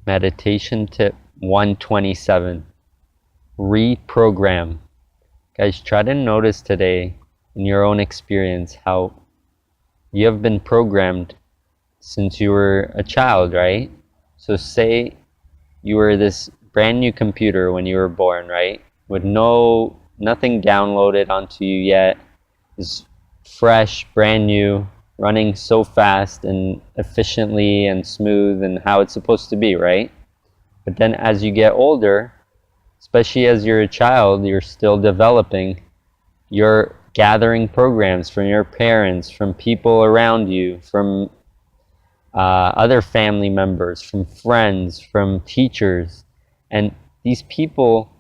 Meditation tip 127. Reprogram. Guys, try to notice today in your own experience how you have been programmed since you were a child, right? So say you were this brand new computer when you were born, right? With nothing downloaded onto you yet. It's fresh, brand new, running so fast and efficiently and smooth and how it's supposed to be, right? But then as you get older, especially as you're a child, you're still developing, you're gathering programs from your parents, from people around you, from other family members, from friends, from teachers. And these people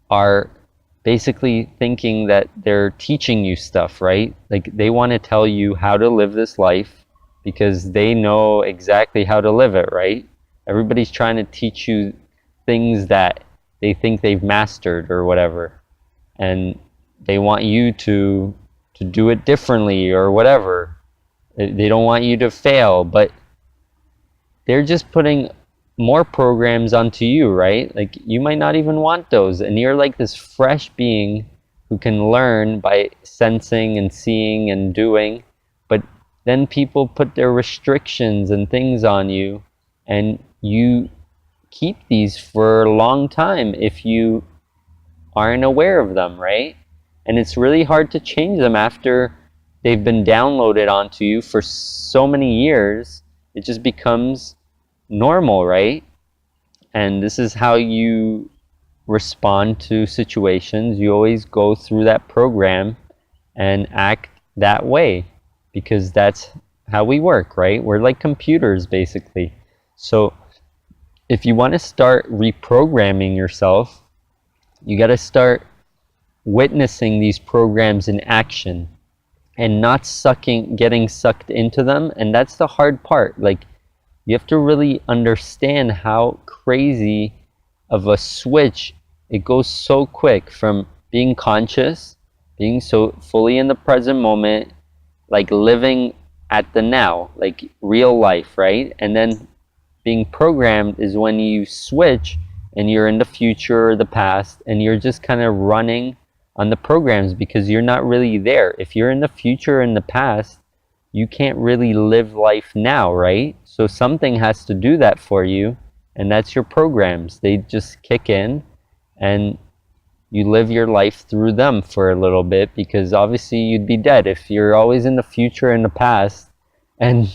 are basically thinking that they're teaching you stuff, right? Like they want to tell you how to live this life because they know exactly how to live it, right? Everybody's trying to teach you things that they think they've mastered or whatever. And they want you to do it differently or whatever. They don't want you to fail, but they're just putting more programs onto you, right? Like you might not even want those, and you're like this fresh being who can learn by sensing and seeing and doing. But then people put their restrictions and things on you, and you keep these for a long time if you aren't aware of them, right? And it's really hard to change them after they've been downloaded onto you for so many years. It just becomes normal, right? And this is how you respond to situations. You always go through that program and act that way because that's how we work, right? We're like computers basically. So if you want to start reprogramming yourself, you got to start witnessing these programs in action and not getting sucked into them. And that's the hard part. Like, you have to really understand how crazy of a switch it goes so quick from being conscious, being so fully in the present moment, like living at the now, like real life, right? And then being programmed is when you switch and you're in the future or the past and you're just kind of running on the programs because you're not really there. If you're in the future or in the past, you can't really live life now, right? So something has to do that for you, and that's your programs. They just kick in and you live your life through them for a little bit because obviously you'd be dead if you're always in the future and the past and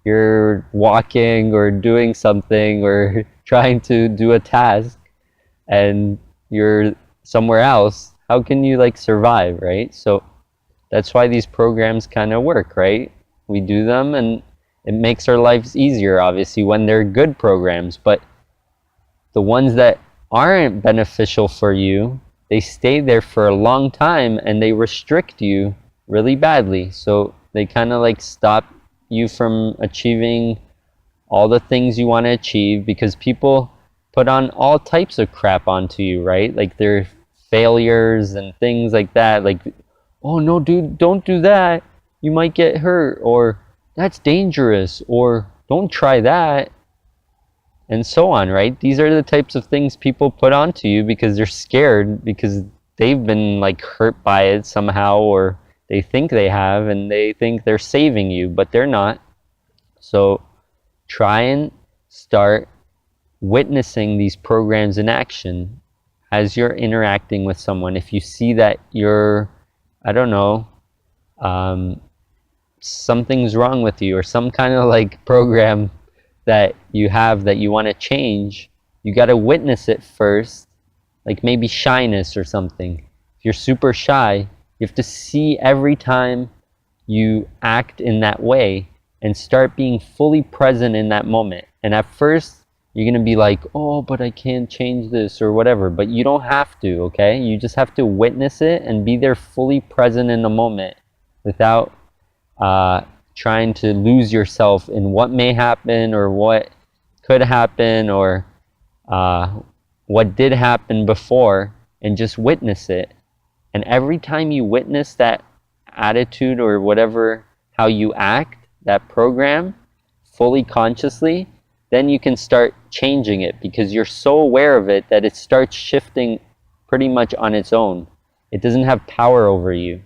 you're walking or doing something or trying to do a task and you're somewhere else. How can you like survive, right? So that's why these programs kind of work, right? We do them and it makes our lives easier, obviously, when they're good programs. But the ones that aren't beneficial for you, they stay there for a long time and they restrict you really badly. So they kind of like stop you from achieving all the things you want to achieve because people put on all types of crap onto you, right? Like their failures and things like that. Like, oh no, dude, don't do that. You might get hurt, or that's dangerous, or don't try that, and so on, right? These are the types of things people put onto you because they're scared because they've been like hurt by it somehow, or they think they have, and they think they're saving you, but they're not. So try and start witnessing these programs in action as you're interacting with someone. If you see that you're, I don't know, something's wrong with you or some kind of like program that you have that you want to change, you got to witness it first, like maybe shyness or something. If you're super shy, you have to see every time you act in that way and start being fully present in that moment. And at first, you're going to be like, oh, but I can't change this or whatever. But you don't have to, okay? You just have to witness it and be there fully present in the moment without trying to lose yourself in what may happen or what could happen or what did happen before, and just witness it. And every time you witness that attitude or whatever, how you act, that program, fully consciously, then you can start changing it, because you're so aware of it that it starts shifting pretty much on its own. It doesn't have power over you.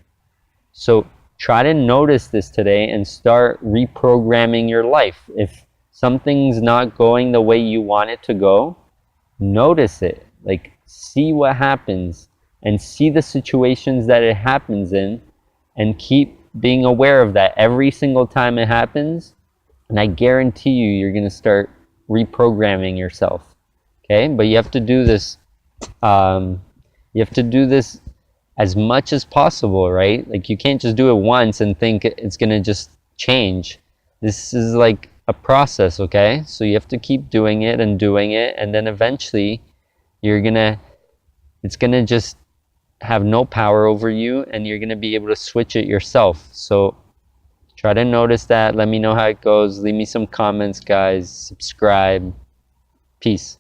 So try to notice this today and start reprogramming your life. If something's not going the way you want it to go, notice it. Like, see what happens and see the situations that it happens in, and keep being aware of that every single time it happens. And I guarantee you, you're going to start reprogramming yourself. Okay? But you have to do this. You have to do this as much as possible, right? Like, you can't just do it once and think it's going to just change. This is like a process, okay? So you have to keep doing it, and then eventually it's going to just have no power over you, and you're going to be able to switch it yourself. So try to notice that. Let me know how it goes. Leave me some comments, guys. Subscribe. Peace.